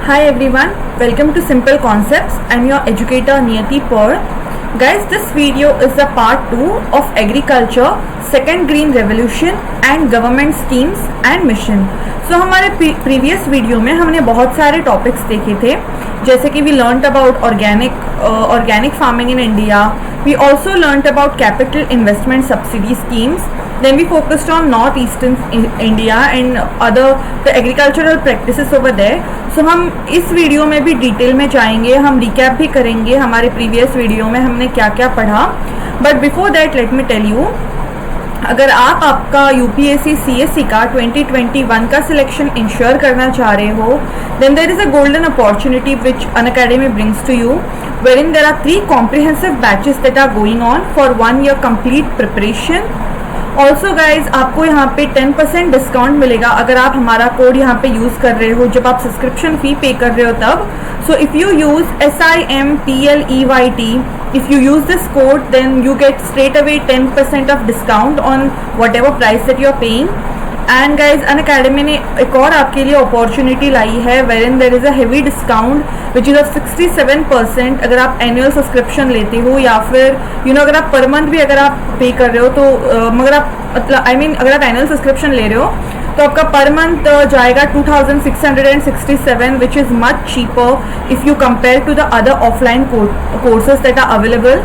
Hi everyone, welcome to Simple Concepts. I'm your educator Niyati Paul. Guys, this video is the part 2 of agriculture, second green revolution and government schemes and mission. So हमारे previous video में हमने बहुत सारे topics देखे थे, जैसे कि we learnt about organic farming in India. We also learnt about capital investment subsidy schemes. Then we focused on northeastern India and the agricultural practices over there. So हम इस वीडियो में भी डिटेल में जाएंगे, हम रिकैप भी करेंगे हमारे प्रीवियस वीडियो में हमने क्या क्या पढ़ा. But before that let me tell you, अगर आप आपका यूपीएससी सीएससी का 2021 का सिलेक्शन इंश्योर करना चाह रहे हो, then there is a golden opportunity which Unacademy brings to you, wherein there are 3 comprehensive batches that are going on for 1 year complete preparation. Also guys आपको यहाँ पे 10% डिस्काउंट मिलेगा अगर आप हमारा कोड यहाँ पे यूज़ कर रहे हो जब आप सब्सक्रिप्शन फ़ी पे कर रहे हो तब. So if you use SIMPLEYT, if you use this code then you get straight away 10% of discount on whatever price that you are paying. And guys Unacademy ने एक और आपके लिए अपॉर्चुनिटी लाई है wherein there is a heavy discount which is of 67% अगर आप annual subscription लेते हो या फिर अगर आप पर मंथ भी अगर आप पे कर रहे हो तो मगर आप मतलब अगर आप एनुअल सब्सक्रिप्शन ले रहे हो तो आपका पर मंथ जाएगा 2667 which is much cheaper if you compare to the other offline courses that are available.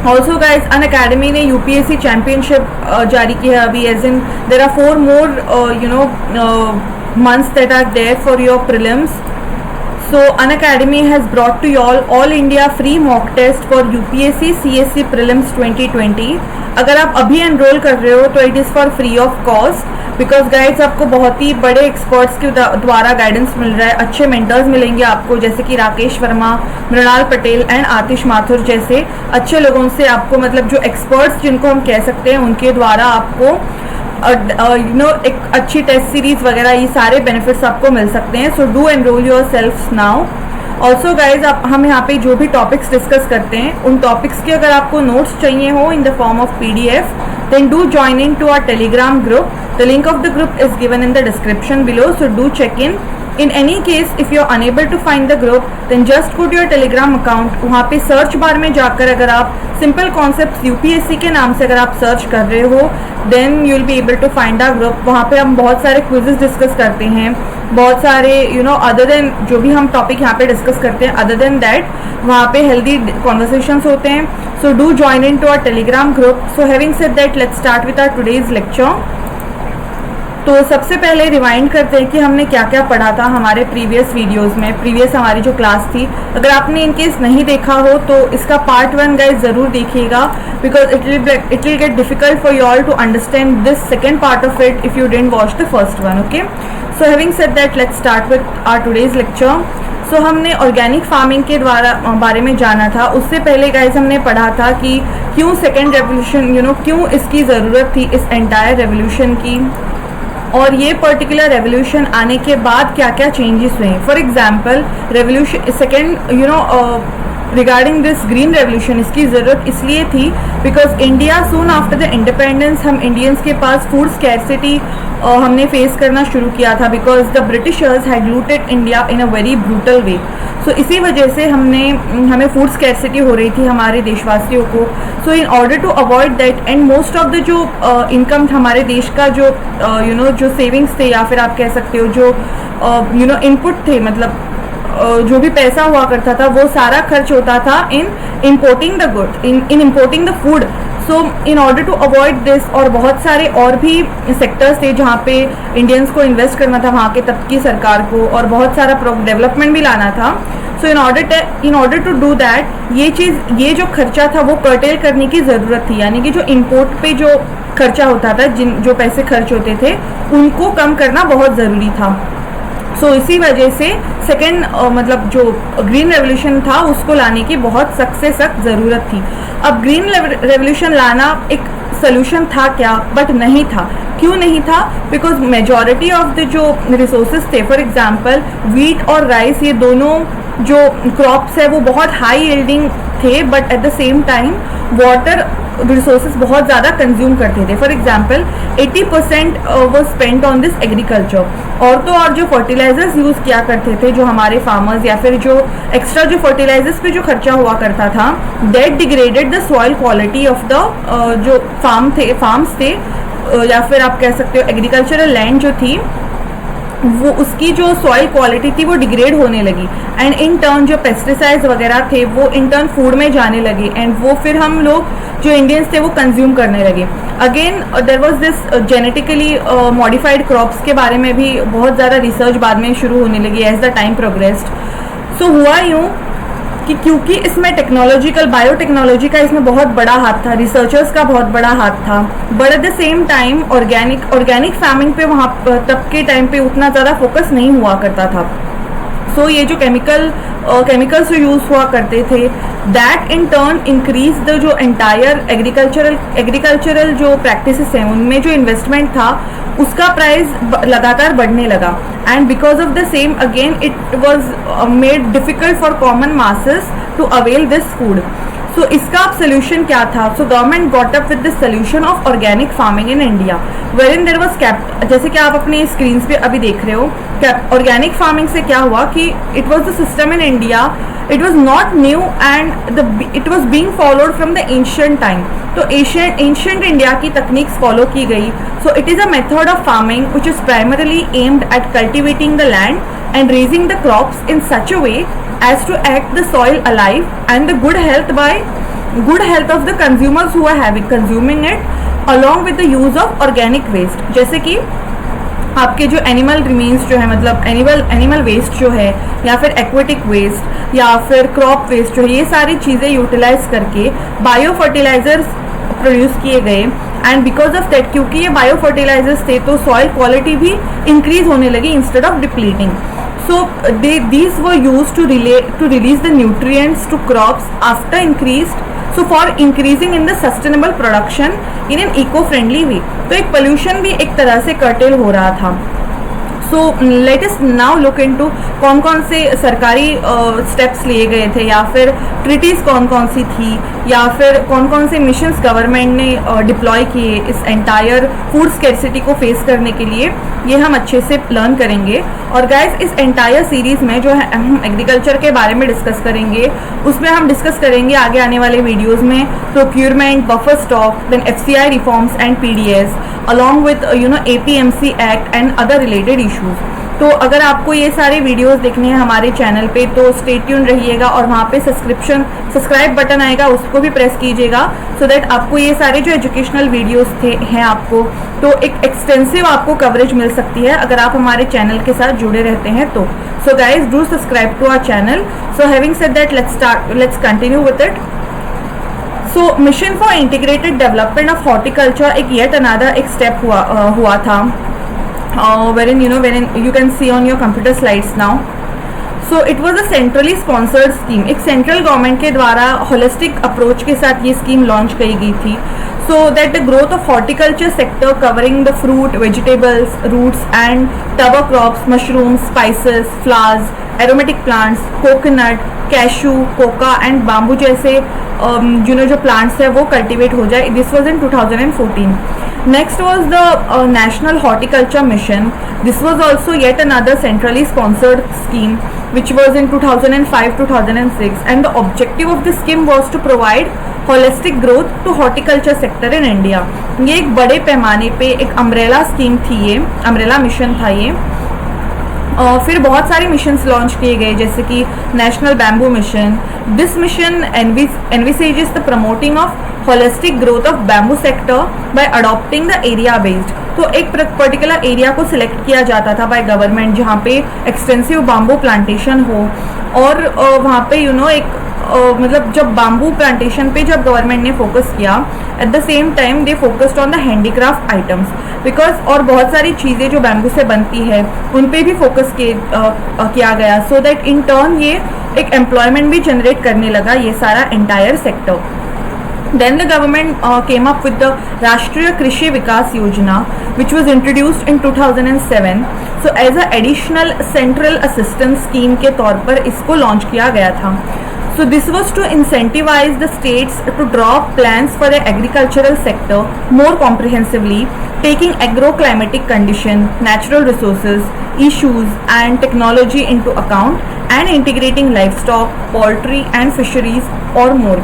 Also guys Unacademy ने यूपीएससी चैम्पियनशिप जारी की है अभी, as in there are 4 more months that are there for your prelims. So Unacademy has brought to you all India free mock test for UPSC CSC prelims 2020. अगर आप अभी enrol कर रहे हो तो it is for free of cost because guides आपको बहुत ही बड़े एक्सपर्ट्स के द्वारा गाइडेंस मिल रहा है. अच्छे मेंटर्स मिलेंगे आपको जैसे कि राकेश वर्मा, मृणाल पटेल एंड आतिश माथुर जैसे अच्छे लोगों से आपको मतलब जो एक्सपर्ट्स जिनको हम कह सकते हैं उनके द्वारा आपको एक अच्छी टेस्ट सीरीज वगैरह ये सारे बेनिफिट्स आपको मिल सकते हैं. So do enrol your self now. Also guys हम यहाँ पे जो भी टॉपिक्स डिस्कस करते हैं उन टॉपिक्स के अगर आपको नोट्स चाहिए हो in the form of PDF, then do join in to our Telegram group. The link of the group is given in the description below, so do check in. In any case, if you are unable to find the group, then just go to your Telegram account. वहाँ पे search bar में जाकर अगर आप simple concept UPSC के नाम से अगर आप सर्च कर रहे हो then you will be able to find our group. वहाँ पे हम बहुत सारे क्विजेस डिस्कस करते हैं, बहुत सारे अदर देन जो भी हम टॉपिक यहाँ पे डिस्कस करते हैं अदर देन दैट वहाँ पे हेल्दी कॉन्वर्सेशंस होते हैं. So do join in to our Telegram group. So having said that let's start with our today's lecture. तो सबसे पहले रिवाइंड करते हैं कि हमने क्या क्या पढ़ा था हमारे प्रीवियस वीडियोस में. प्रीवियस हमारी जो क्लास थी अगर आपने इनकेस नहीं देखा हो तो इसका पार्ट 1 गाइज ज़रूर देखिएगा because it will get difficult for you all to understand this second part of it if you didn't watch the first one. Okay, so having said that let's start with our today's lecture. So हमने organic farming के बारे में जाना था. उससे पहले guys हमने पढ़ा था कि क्यों सेकेंड रेवोल्यूशन क्यों इसकी ज़रूरत थी इस एंटायर रेवोल्यूशन की और ये पर्टिकुलर रेवोल्यूशन आने के बाद क्या क्या चेंजेस हुए. For example revolution second regarding this green revolution इसकी ज़रूरत इसलिए थी because India soon after the independence हम इंडियंस के पास फूड स्कैरसिटी हमने फेस करना शुरू किया था because the Britishers had looted India in a very brutal way. So इसी वजह से हमें फूड स्कैरसिटी हो रही थी हमारे देशवासियों को. So in order to avoid that and most of the जो इनकम हमारे देश का जो जो सेविंग्स थे या फिर आप कह सकते हो जो इनपुट थे मतलब जो भी पैसा हुआ करता था वो सारा खर्च होता था in importing the good in importing the food. So in order to avoid this और बहुत सारे और भी सेक्टर्स थे जहाँ पे इंडियंस को इन्वेस्ट करना था वहाँ के तब की सरकार को और बहुत सारा डेवलपमेंट भी लाना था. So in order to do that ये जो खर्चा था वो कर्टेल करने की ज़रूरत थी. यानी कि जो इम्पोर्ट पे जो खर्चा होता था जो पैसे खर्च होते थे उनको कम करना बहुत ज़रूरी था. सो इसी वजह से सेकेंड मतलब जो ग्रीन रेवोल्यूशन था उसको लाने की बहुत सख्त से सख्त ज़रूरत थी. अब ग्रीन रेवोल्यूशन लाना एक सोल्यूशन था क्या, बट नहीं था. क्यों नहीं था? बिकॉज मेजॉरिटी ऑफ द जो रिसोर्सेज थे फॉर एग्जांपल वीट और राइस ये दोनों जो क्रॉप्स है वो बहुत हाई यील्डिंग थे but at the same time water resources बहुत ज़्यादा कंज्यूम करते थे. फॉर एग्जाम्पल 80% वो स्पेंट ऑन दिस एग्रीकल्चर. और तो और जो फर्टिलाइजर्स यूज़ किया करते थे जो हमारे फार्मर्स, या फिर जो एक्स्ट्रा जो फर्टिलाइजर्स पे जो खर्चा हुआ करता था, that degraded the soil quality of the जो फार्म्स थे या फिर आप कह सकते हो एग्रीकल्चरल लैंड जो थी, वो उसकी जो सॉइल क्वालिटी थी वो डिग्रेड होने लगी. एंड इन टर्न जो पेस्टिसाइड्स वगैरह थे वो इन टर्न फूड में जाने लगे, एंड वो फिर हम लोग जो इंडियंस थे वो कंज्यूम करने लगे. Again there was this genetically modified crops के बारे में भी बहुत ज़्यादा रिसर्च बाद में शुरू होने लगी एज द टाइम प्रोग्रेस्ड. सो हुआ यूँ कि क्योंकि इसमें टेक्नोलॉजिकल बायोटेक्नोलॉजी का इसमें बहुत बड़ा हाथ था, रिसर्चर्स का बहुत बड़ा हाथ था, but at the same time organic farming पे वहाँ तब के टाइम पे उतना ज़्यादा फोकस नहीं हुआ करता था. सो ये जो केमिकल्स जो यूज़ हुआ करते थे, that in turn increase the जो एंटायर एग्रीकल्चरल जो प्रैक्टिसेस हैं उनमें जो इन्वेस्टमेंट था उसका प्राइस लगातार बढ़ने लगा. And because of the same again it was made difficult for common masses to avail this food. So इसका अब सोल्यूशन क्या था? So government got up with the solution of organic farming in India, wherein there was cap. जैसे कि आप अपने screen पे अभी देख रहे हो, ऑर्गेनिक फार्मिंग से क्या हुआ कि it was the system in India, it was not new and it was being followed from the ancient time. तो एंशिएंट इंडिया की तकनीक्स फॉलो की गई. So it is a method of farming which is primarily aimed at cultivating the land and raising the crops in such a way as to act the soil alive and the good health of the consumers who are consuming it, along with the use of organic waste. जैसे कि आपके जो animal remains जो है, मतलब animal waste जो है, या फिर एक्वेटिक वेस्ट, या फिर क्रॉप वेस्ट जो है, ये सारी चीज़ें यूटिलाइज करके बायो फर्टिलाइजर्स प्रोड्यूस किए गए. एंड बिकॉज ऑफ दैट, क्योंकि ये बायो फर्टिलाइजर्स थे तो सॉइल क्वालिटी भी इंक्रीज होने लगी instead of depleting. So these were used to release the nutrients to crops so for increasing in the sustainable production in an eco-friendly way. तो एक pollution भी एक तरह से curtail हो रहा था. सो let us now look into कौन कौन से सरकारी स्टेप्स लिए गए थे, या फिर ट्रिटीज़ कौन कौन सी थी, या फिर कौन कौन से मिशंस गवर्नमेंट ने डिप्लॉय किए इस एंटायर फूड स्कैर्सिटी को फेस करने के लिए. ये हम अच्छे से लर्न करेंगे. और गाइस, इस एंटायर सीरीज़ में जो है हम एग्रीकल्चर के बारे में डिस्कस करेंगे, उसमें हम डिस्कस करेंगे आगे आने वाले वीडियोज़ में procurement, buffer stock, then FCI reforms and PDS along with APMC act and other related issues. तो अगर आपको ये सारे वीडियोस देखने हैं हमारे चैनल पे तो स्टे ट्यून रहिएगा, और वहाँ पे सब्सक्राइब बटन आएगा, उसको भी प्रेस कीजिएगा, सो दैट आपको ये सारे जो एजुकेशनल वीडियोस हैं आपको तो एक एक्सटेंसिव आपको कवरेज मिल सकती है अगर आप हमारे चैनल के साथ जुड़े रहते हैं तो. So guys, do subscribe to our channel. So having said that, let's continue with it. So mission for integrated development of horticulture एक येट अनदर एक स्टेप हुआ था, wherein you can see on your computer slides now. So it was a centrally sponsored scheme. एक central government के द्वारा holistic approach के साथ ये स्कीम लॉन्च की गई थी. So that the growth of horticulture sector covering the fruit, vegetables, roots and tuber crops, mushrooms, spices, flowers, aromatic plants, coconut, cashew, coca and bamboo जैसे जो प्लांट्स है वो कल्टिवेट हो जाए. This was in 2014. Next was the National Horticulture Mission. This was also yet another centrally sponsored scheme which was in 2005-2006, and the objective of this scheme was to provide holistic growth to horticulture sector in India. ये एक बड़े पैमाने पे एक umbrella scheme थी, ये umbrella mission था ये. फिर बहुत सारे मिशंस लॉन्च किए गए जैसे कि national bamboo mission. This mission envisages the promoting of holistic growth of bamboo sector by adopting the area based. तो एक पर्टिकुलर एरिया को सिलेक्ट किया जाता था बाय गवर्नमेंट जहाँ पे एक्सटेंसिव बाम्बू प्लांटेशन हो, और वहाँ पे एक मतलब जब बाम्बू प्लांटेशन पे जब गवर्नमेंट ने फोकस किया, at the same time they focused on the handicraft items because और बहुत सारी चीज़ें जो बैम्बू से बनती है उन पे भी फोकस किया गया, सो दैट इन टर्न ये एक एम्प्लॉयमेंट भी जनरेट करने लगा ये सारा entire sector. Then the government came up with the Rashtriya Krishi Vikas Yojana, which was introduced in 2007. So as a additional central assistance scheme के तौर पर इसको लॉन्च किया गया था. So this was to incentivize the states to draw plans for the agricultural sector more comprehensively, taking agroclimatic condition, natural resources, issues and technology into account and integrating livestock, poultry and fisheries or more.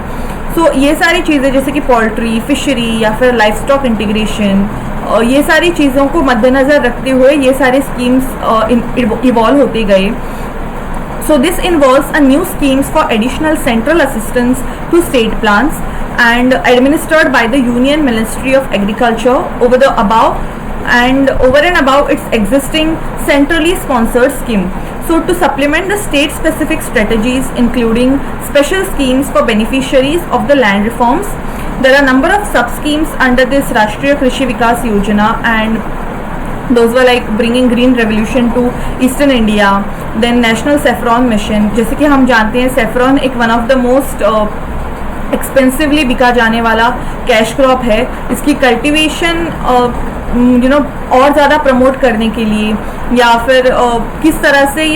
So ये सारी चीज़ें जैसे कि poultry, fishery या फिर life stock integration, ये सारी चीज़ों को मद्देनज़र रखते हुए ये सारे स्कीम्स इवॉल्व होते गए. So this involves a new schemes for additional central assistance to state plans and administered by the Union Ministry of Agriculture over and above its existing centrally sponsored scheme. So to supplement the state specific strategies including special schemes for beneficiaries of the land reforms, there are a number of sub schemes under this Rashtriya Krishi Vikas Yojana, and those were like bringing green revolution to eastern India, then national saffron mission. जैसे कि हम जानते हैं saffron एक one of the most expensively बिका जाने वाला cash crop है. इसकी कल्टीवेशन और ज़्यादा प्रमोट करने के लिए या फिर किस तरह से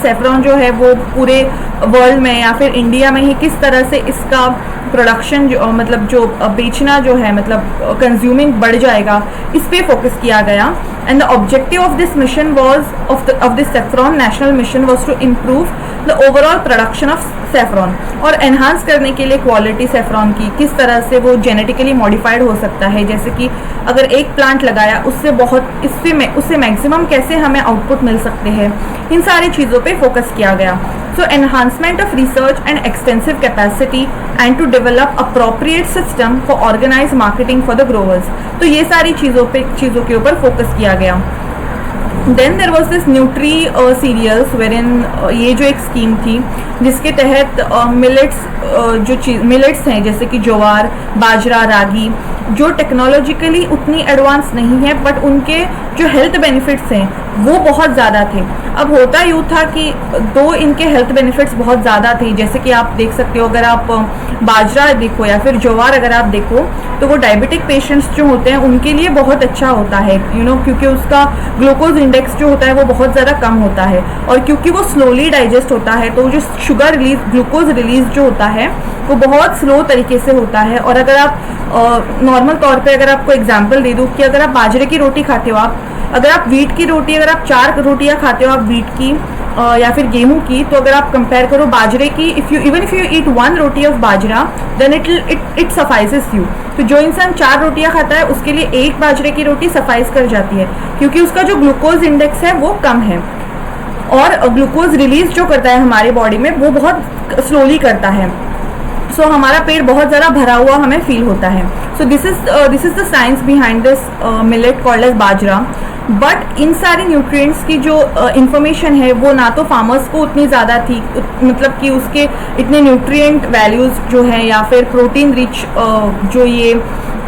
सेफ्रॉन जो है वो पूरे वर्ल्ड में या फिर इंडिया में ही किस तरह से इसका प्रोडक्शन जो बेचना जो है कंज्यूमिंग बढ़ जाएगा, इस पे फोकस किया गया. And the objective of this mission was of this saffron national mission was to improve the overall production of saffron और एनहांस करने के लिए क्वालिटी सेफ्रॉन की किस तरह से वो जेनेटिकली मॉडिफाइड हो सकता है. जैसे कि अगर एक प्लांट लगाया उससे मैक्सिमम कैसे हमें आउटपुट मिल सकते हैं, इन सारी चीज़ों पे फोकस किया गया. So enhancement of research and extensive capacity and to develop appropriate system for organized marketing for the growers. तो ये सारी चीज़ों के ऊपर फोकस किया गया. Then there was this Nutri cereals wherein ये जो एक स्कीम थी जिसके तहत मिलेट्स हैं जैसे कि ज्वार, बाजरा, रागी, जो टेक्नोलॉजिकली उतनी एडवांस नहीं है बट उनके जो हेल्थ बेनिफिट्स हैं वो बहुत ज़्यादा थे. अब होता यूँ था कि दो इनके हेल्थ बेनिफिट्स बहुत ज़्यादा थे. जैसे कि आप देख सकते हो, अगर आप बाजरा देखो या फिर ज्वार अगर आप देखो तो वो डायबिटिक पेशेंट्स जो होते हैं उनके लिए बहुत अच्छा होता है, क्योंकि उसका ग्लूकोज इंडेक्स जो होता है वो बहुत ज़्यादा कम होता है और क्योंकि वो स्लोली डाइजेस्ट होता है तो जो शुगर रिलीज, ग्लूकोज रिलीज जो होता है वो बहुत स्लो तरीके से होता है. और अगर आप नॉर्मल तौर पे अगर आपको एग्जांपल दे दूँ कि अगर आप बाजरे की रोटी खाते हो, अगर आप वीट की रोटी, अगर आप 4 रोटियां खाते हो आप वीट की या फिर गेहूं की, तो अगर आप कंपेयर करो बाजरे की, if you eat 1 roti of bajra then it suffices you. तो जो इंसान 4 रोटियां खाता है उसके लिए एक बाजरे की रोटी सफाइस कर जाती है क्योंकि उसका जो ग्लूकोज इंडेक्स है वो कम है और ग्लूकोज रिलीज जो करता है हमारे बॉडी में वो बहुत स्लोली करता है. सो हमारा पेट बहुत ज़्यादा भरा हुआ हमें फील होता है. So this is the science behind this millet called as bajra. But इन सारे न्यूट्रिएंट्स की जो इंफॉर्मेशन है वो ना तो फार्मर्स को उतनी ज़्यादा थी, मतलब कि उसके इतने न्यूट्रिएंट वैल्यूज़ जो हैं या फिर प्रोटीन रिच जो ये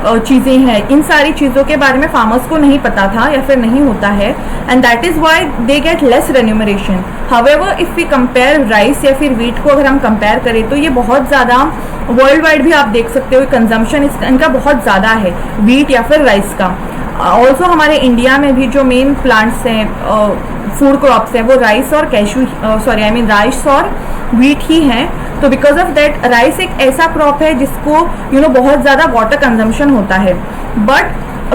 चीज़ें हैं, इन सारी चीज़ों के बारे में फार्मर्स को नहीं पता था या फिर नहीं होता है. And that is why they get less remuneration. However if we compare rice या फिर वीट को अगर हम कंपेयर करें तो ये बहुत ज़्यादा वर्ल्ड वाइड भी आप देख सकते हो कंजम्पशन इनका बहुत ज़्यादा है वीट या फिर राइस का. ऑल्सो हमारे इंडिया में भी जो मेन प्लांट्स हैं, फूड क्रॉप्स हैं, वो राइस और राइस और वीट ही हैं. तो बिकॉज ऑफ दैट राइस एक ऐसा क्रॉप है जिसको बहुत ज़्यादा वाटर कंजम्पशन होता है. बट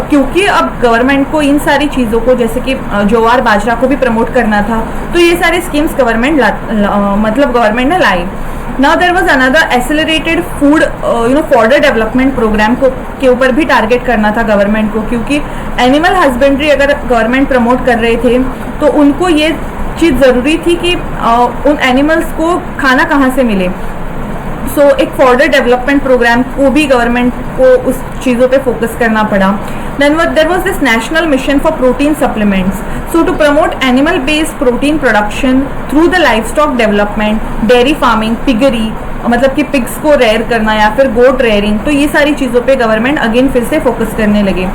क्योंकि अब गवर्नमेंट को इन सारी चीज़ों को जैसे कि ज्वार बाजरा को भी प्रमोट करना था तो ये सारे स्कीम्स गवर्नमेंट ने लाई. Now there was another accelerated food fodder development programme के ऊपर भी टारगेट करना था गवर्नमेंट को, क्योंकि एनिमल हस्बेंड्री अगर गवर्नमेंट प्रमोट कर रहे थे तो उनको ये चीज़ ज़रूरी थी कि उन एनिमल्स को खाना कहाँ से मिले. सो एक फॉर्डर डेवलपमेंट प्रोग्राम को भी गवर्नमेंट को उस चीज़ों पे फोकस करना पड़ा. Then there was this national mission for protein supplements. So to promote animal-based protein production through the livestock development, dairy farming, piggery, मतलब कि पिग्स को रेयर करना या फिर गोट रेयरिंग, तो ये सारी चीज़ों पे गवर्नमेंट अगेन फिर से फोकस करने लगे.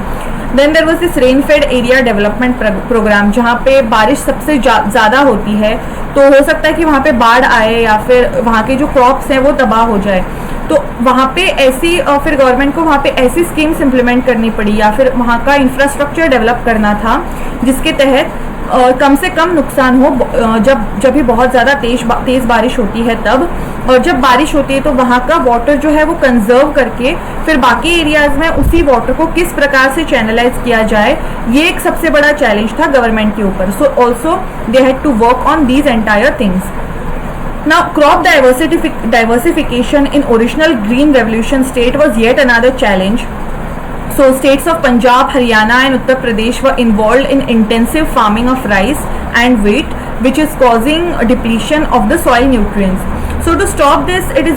Then there was this rain fed area development program, जहाँ पे बारिश सबसे ज़्यादा होती है तो हो सकता है कि वहाँ पे बाढ़ आए या फिर वहाँ के जो क्रॉप्स हैं वो तबाह हो जाए. तो वहाँ पे ऐसी फिर गवर्नमेंट को वहाँ पे ऐसी स्कीम्स इम्प्लीमेंट करनी पड़ी या फिर वहाँ का इंफ्रास्ट्रक्चर डेवलप करना था जिसके तहत कम से कम नुकसान हो जब भी बहुत ज़्यादा तेज़ बारिश होती है तब. और जब बारिश होती है तो वहाँ का वाटर जो है वो कंजर्व करके फिर बाकी एरियाज में उसी वाटर को किस प्रकार से चैनलाइज किया जाए, ये एक सबसे बड़ा चैलेंज था गवर्नमेंट के ऊपर. So also they had to work on these entire things. Now, crop diversification in original green revolution state was yet another challenge. So, states of Punjab, Haryana and Uttar Pradesh were involved in intensive farming of rice and wheat, which is causing a depletion of the soil nutrients. So, to stop this, it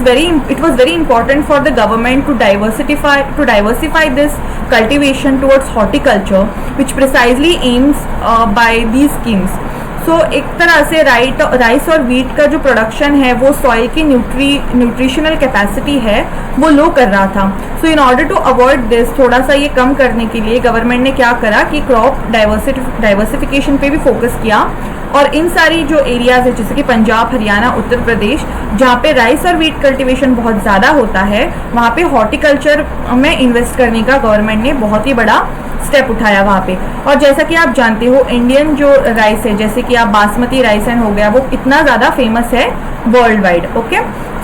was very important for the government to diversify this cultivation towards horticulture, which precisely aims by these schemes. सो एक तरह से rice और wheat का जो production है वो soil की nutritional capacity है वो लो कर रहा था. So in order to avoid this, थोड़ा सा ये कम करने के लिए गवर्नमेंट ने क्या करा कि क्रॉप डाइवर्सिफिकेशन पे भी फोकस किया. और इन सारी जो एरियाज है जैसे कि पंजाब, हरियाणा, उत्तर प्रदेश, जहाँ पे राइस और वीट कल्टीवेशन बहुत ज़्यादा होता है, वहाँ पे हॉर्टिकल्चर में इन्वेस्ट करने का गवर्नमेंट ने बहुत ही बड़ा स्टेप उठाया वहाँ पे. और जैसा कि आप जानते हो इंडियन जो राइस है, जैसे कि आप बासमती राइस एंड हो गया, वो इतना ज़्यादा फेमस है वर्ल्ड वाइड. ओके,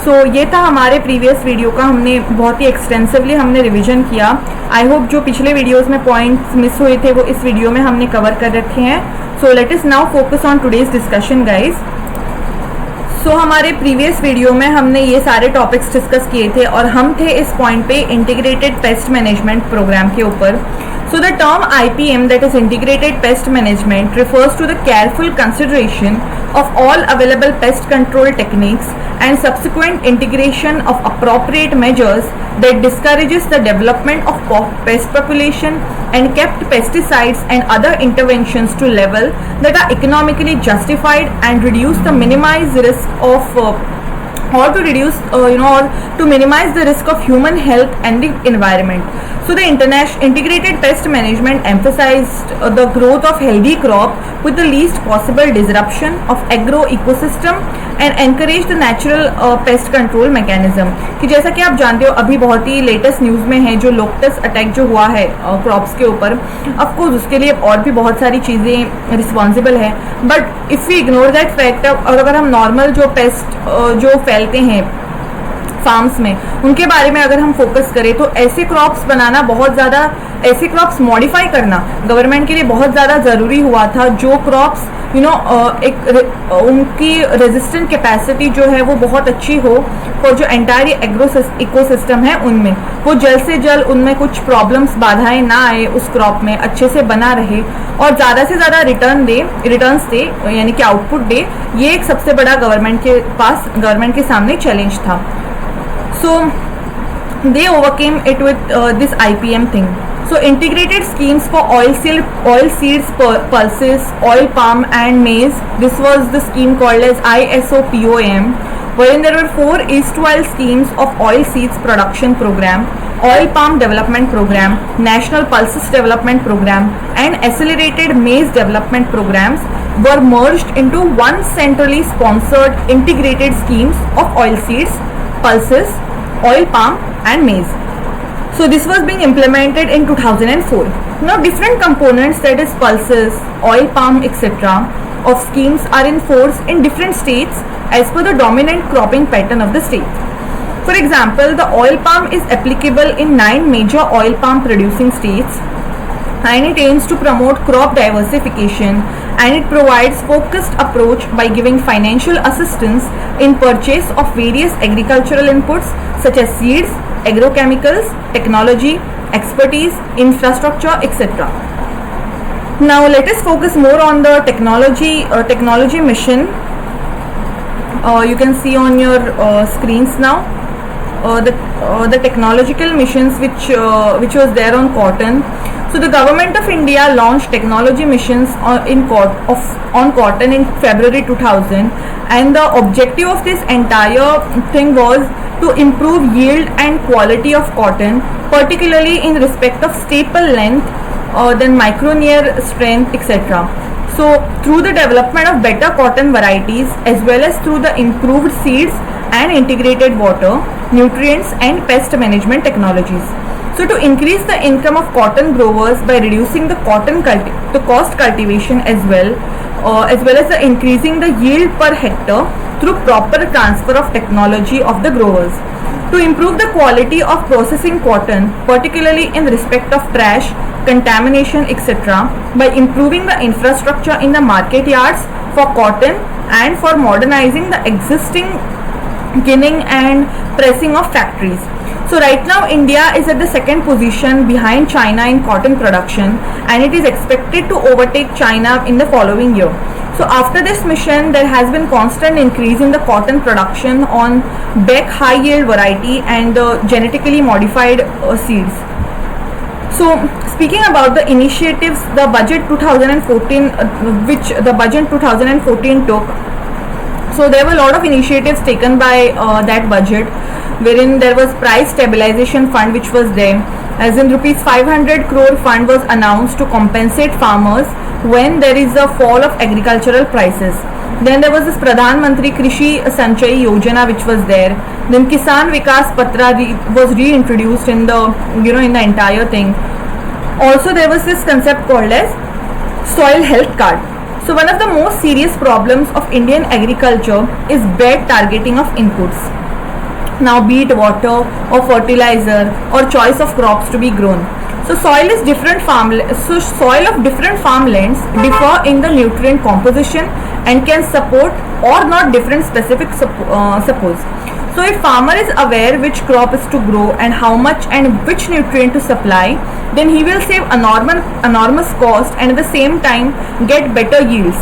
सो ये था हमारे प्रीवियस वीडियो का, हमने बहुत ही एक्सटेंसिवली हमने रिवीजन किया. आई होप जो पिछले वीडियोस में पॉइंट्स मिस हुए थे वो इस वीडियो में हमने कवर कर रखे हैं. So let us now focus on today's discussion guys. So हमारे प्रीवियस वीडियो में हमने ये सारे टॉपिक्स डिस्कस किए थे और हम थे इस पॉइंट पे इंटीग्रेटेड पेस्ट मैनेजमेंट प्रोग्राम के ऊपर. So the term IPM, that is Integrated Pest Management, refers to the careful consideration of all available pest control techniques and subsequent integration of appropriate measures that discourages the development of pest population and kept pesticides and other interventions to level that are economically justified and reduce the minimize risk of or to reduce or to minimize the risk of human health and the environment. So the integrated pest management emphasized the growth of healthy crop with the least possible disruption of agro ecosystem and encourage the natural pest control mechanism. कि जैसा कि आप जानते हो अभी बहुत ही latest news में है जो लोकस अटैक जो हुआ है क्रॉप्स के ऊपर. ऑफकोर्स उसके लिए और भी बहुत सारी चीज़ें रिस्पॉन्सिबल है, but if we ignore that fact और अगर हम नॉर्मल जो पेस्ट जो फैलते हैं फार्म्स में उनके बारे में अगर हम फोकस करें तो ऐसे क्रॉप्स बनाना बहुत ज़्यादा, ऐसे क्रॉप्स मॉडिफाई करना गवर्नमेंट के लिए बहुत ज़्यादा ज़रूरी हुआ था जो क्रॉप्स एक उनकी रेजिस्टेंट कैपेसिटी जो है वो बहुत अच्छी हो और जो एंटायर इकोसिस्टम है उनमें वो जल्द से जल्द उनमें कुछ प्रॉब्लम्स बाधाएं ना आए, उस क्रॉप में अच्छे से बना रहे और ज़्यादा से ज़्यादा रिटर्न्स दे यानी कि आउटपुट दे. ये एक सबसे बड़ा गवर्नमेंट के सामने चैलेंज था. So they overcame it with this IPM thing. So integrated schemes for oilseeds, pulses, oil palm and maize. This was the scheme called as ISOPOM, wherein there were 4 erstwhile schemes of oilseeds production program, oil palm development program, national pulses development program and accelerated maize development programs were merged into one centrally sponsored integrated schemes of oilseeds, pulses, oil palm and maize. So this was being implemented in 2004. Now different components, that is pulses, oil palm etc. of schemes are in force in different states as per the dominant cropping pattern of the state. For example, the oil palm is applicable in 9 major oil palm producing states and it aims to promote crop diversification and it provides focused approach by giving financial assistance in purchase of various agricultural inputs such as seeds, agrochemicals, technology, expertise, infrastructure, etc. Now let us focus more on the technology mission. You can see on your screens now the technological missions which was there on cotton. So the government of India launched technology missions on cotton in February 2000 and the objective of this entire thing was to improve yield and quality of cotton, particularly in respect of staple length, then micronear strength, etc. So through the development of better cotton varieties as well as through the improved seeds and integrated water, nutrients and pest management technologies. So to increase the income of cotton growers by reducing the cost cultivation as well as the increasing the yield per hectare through proper transfer of technology of the growers. To improve the quality of processing cotton, particularly in respect of trash, contamination, etc., by improving the infrastructure in the market yards for cotton and for modernizing the existing ginning and pressing of factories. So right now India is at the second position behind China in cotton production, and it is expected to overtake China in the following year. So after this mission, there has been constant increase in the cotton production on Beck high yield variety and genetically modified seeds. So speaking about the initiatives, the budget 2014, which the budget 2014 took, so there were a lot of initiatives taken by that budget, wherein there was price stabilization fund which was there, as in rupees 500 crore fund was announced to compensate farmers when there is a fall of agricultural prices. Then there was this Pradhan Mantri Krishi Sanchay Yojana which was there. Then Kisan Vikas Patra was reintroduced in the in the entire thing. Also there was this concept called as soil health card. So one of the most serious problems of Indian agriculture is bad targeting of inputs. Now be it water or fertilizer or choice of crops to be grown. So soil of different farmlands differ in the nutrient composition and can support or not different specific suppose. So if farmer is aware which crop is to grow and how much and which nutrient to supply, then he will save enormous cost and at the same time get better yields.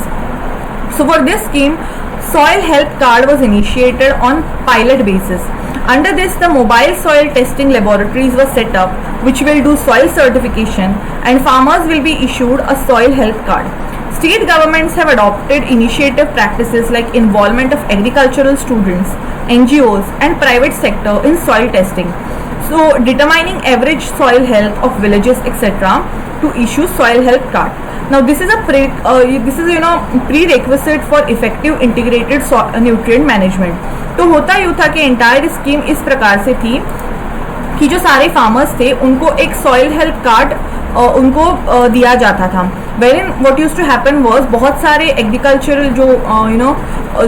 So for this scheme, soil health card was initiated on pilot basis. Under this, the mobile soil testing laboratories were set up which will do soil certification, and farmers will be issued a soil health card. State governments have adopted initiative practices like involvement of agricultural students, NGOs and private sector in soil testing. So determining average soil health of villages etc. to issue soil health card. Now this is a prerequisite for effective integrated nutrient management. तो होता यूँ था कि entire scheme इस प्रकार से थी कि जो सारे फार्मर्स थे उनको एक सॉइल हेल्थ कार्ड उनको दिया जाता था. Wherein what used to happen was बहुत सारे एग्रीकल्चरल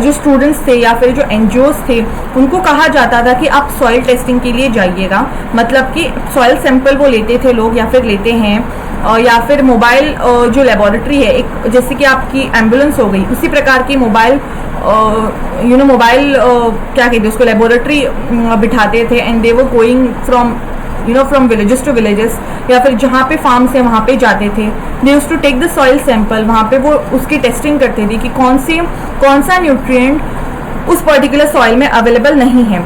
जो स्टूडेंट्स थे या फिर जो एनजीओज थे उनको कहा जाता था कि आप सॉइल टेस्टिंग के लिए जाइएगा. मतलब कि सॉइल सैंपल वो लेते थे लोग या फिर लेते हैं या फिर मोबाइल जो लेबोरेटरी है एक जैसे कि आपकी एम्बुलेंस हो गई उसी प्रकार की मोबाइल क्या कहते हैं उसको लेबोरेटरी बिठाते थे and they were going from villages to villages या फिर जहाँ पे फार्म्स है वहाँ पे जाते थे. They used to take the soil sample. वहाँ पे वो उसकी टेस्टिंग करते थे कि कौन सा न्यूट्रिएंट उस पर्टिकुलर सॉइल में अवेलेबल नहीं है.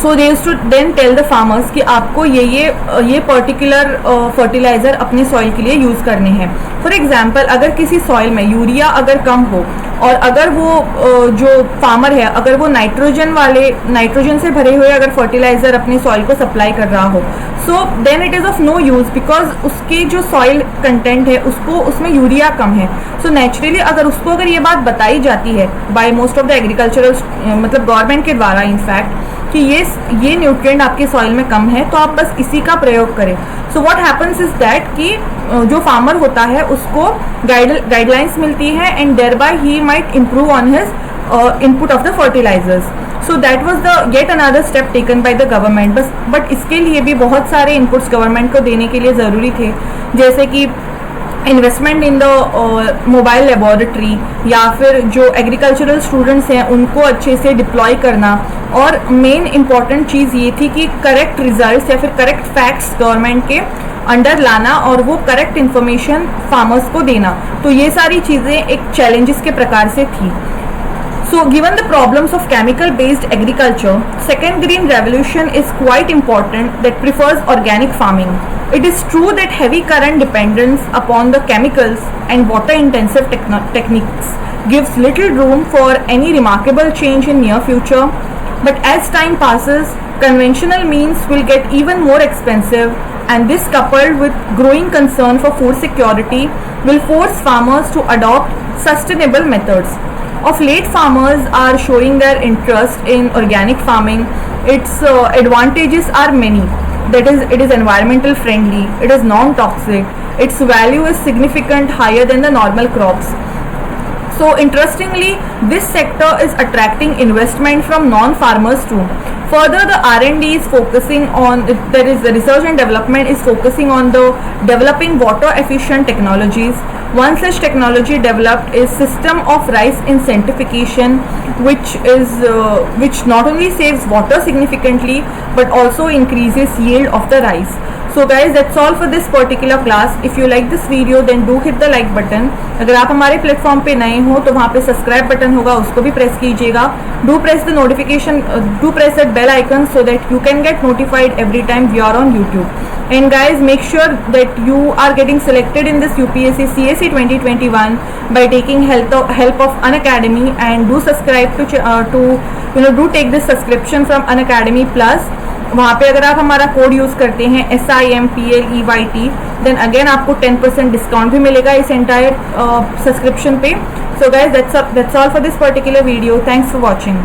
So they used to then tell the farmers कि आपको ये पर्टिकुलर फर्टिलाइज़र अपने सॉइल के लिए यूज़ करने हैं. फॉर एग्जांपल अगर किसी सॉइल में यूरिया अगर कम हो और अगर वो जो फार्मर है अगर वो नाइट्रोजन से भरे हुए अगर फर्टिलाइज़र अपने सॉइल को सप्लाई कर रहा हो, so then it is of no use because उसके जो सॉइल कंटेंट है उसमें यूरिया कम है. सो नेचुरली अगर उसको अगर ये बात बताई जाती है by most of the agricultural मतलब गवर्नमेंट के द्वारा इनफैक्ट कि ये न्यूट्रिएंट आपके सॉइल में कम है तो आप बस इसी का प्रयोग करें. So what happens is that कि जो फार्मर होता है उसको गाइडलाइंस मिलती है and thereby he might improve on his input of the fertilizers. So that was the yet another step taken by the government. But इसके लिए भी बहुत सारे इनपुट्स गवर्नमेंट को देने के लिए ज़रूरी थे, जैसे कि investment in the mobile laboratory या फिर जो एग्रीकल्चरल स्टूडेंट्स हैं उनको अच्छे से डिप्लॉय करना. और मेन इम्पॉर्टेंट चीज़ ये थी कि करेक्ट रिजल्ट्स या फिर करेक्ट फैक्ट्स गवर्नमेंट के अंडर लाना और वो करेक्ट इन्फॉर्मेशन फार्मर्स को देना. तो ये सारी चीज़ें एक चैलेंजेस के प्रकार से थी. So given the problems of chemical based agriculture, second green revolution is quite important that prefers organic farming. It is true that heavy current dependence upon the chemicals and water intensive techniques gives little room for any remarkable change in near future, but as time passes, conventional means will get even more expensive, and this coupled with growing concern for food security will force farmers to adopt sustainable methods. Of late, farmers are showing their interest in organic farming. Its advantages are many. That is, it is environmental friendly, it is non-toxic, its value is significant higher than the normal crops. So interestingly, this sector is attracting investment from non-farmers too. Further, the R&D is focusing on, there is the research and development is focusing on the developing water efficient technologies. One such technology developed is system of rice incentivization, which not only saves water significantly but also increases yield of the rice. So guys, that's all for this particular class. If you like this video, then do hit the like button. अगर आप हमारे platform पे नए हो तो वहाँ पे subscribe button होगा, उसको भी प्रेस कीजिएगा. Do press the notification, do press that bell icon so that you can get notified every time we are on YouTube. And guys, make sure that you are getting selected in this UPSC CSE 2021 by taking help of Unacademy, and do subscribe to do take this subscription from Unacademy Plus. वहाँ पे अगर आप हमारा code use करते हैं SIMPLEYT, then again आपको 10% discount भी मिलेगा इस एंटायर सब्सक्रिप्शन पे. So guys, that's all for this particular video. Thanks for watching.